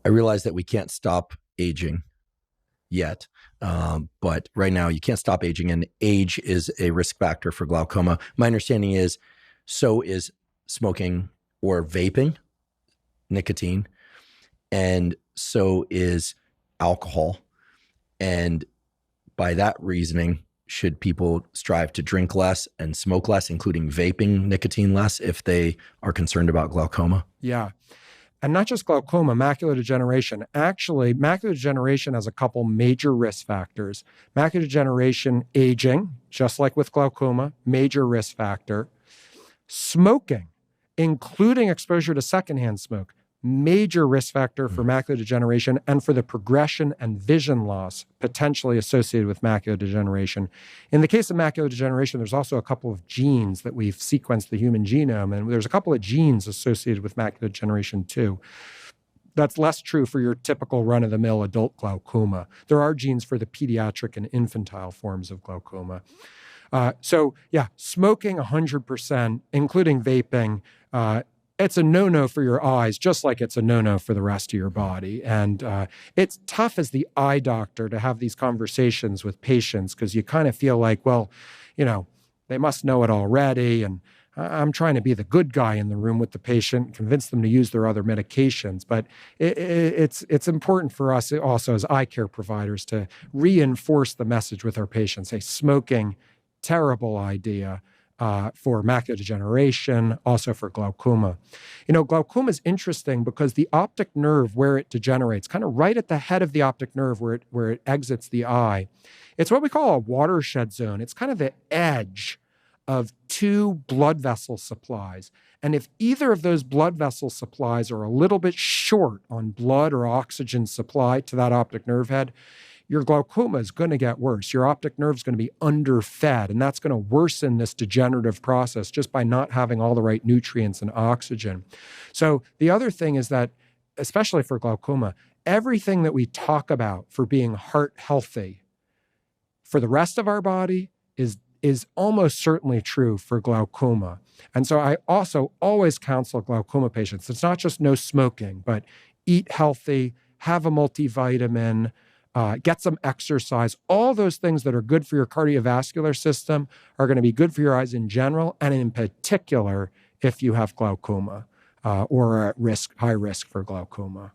I realize that we can't stop aging yet. But right now you can't stop aging, and age is a risk factor for glaucoma. My understanding is so is smoking or vaping, nicotine, and so is alcohol. And by that reasoning, should people strive to drink less and smoke less, including vaping nicotine less, if they are concerned about glaucoma? Yeah. And not just glaucoma, macular degeneration. Actually, macular degeneration has a couple major risk factors. Macular degeneration, aging, just like with glaucoma, major risk factor. Smoking, including exposure to secondhand smoke, major risk factor for macular degeneration and for the progression and vision loss potentially associated with macular degeneration. In the case of macular degeneration, there's also a couple of genes that we've sequenced the human genome, and there's a couple of genes associated with macular degeneration too. That's less true for your typical run-of-the-mill adult glaucoma. There are genes for the pediatric and infantile forms of glaucoma. So yeah, smoking 100%, including vaping, it's a no-no for your eyes, just like it's a no-no for the rest of your body. And it's tough as the eye doctor to have these conversations with patients because you kind of feel like, well, they must know it already. And I'm trying to be the good guy in the room with the patient, convince them to use their other medications. But it's important for us also as eye care providers to reinforce the message with our patients. Hey, smoking, terrible idea. For macular degeneration, also for glaucoma. Glaucoma is interesting because the optic nerve where it degenerates, kind of right at the head of the optic nerve where it exits the eye, it's what we call a watershed zone. It's kind of the edge of two blood vessel supplies. And if either of those blood vessel supplies are a little bit short on blood or oxygen supply to that optic nerve head, your glaucoma is going to get worse. Your optic nerve is going to be underfed, and that's going to worsen this degenerative process just by not having all the right nutrients and oxygen. So the other thing is that, especially for glaucoma, everything that we talk about for being heart healthy for the rest of our body is almost certainly true for glaucoma. And so I also always counsel glaucoma patients. It's not just no smoking, but eat healthy, have a multivitamin, get some exercise. All those things that are good for your cardiovascular system are going to be good for your eyes in general, and in particular, if you have glaucoma or are at risk, high risk for glaucoma.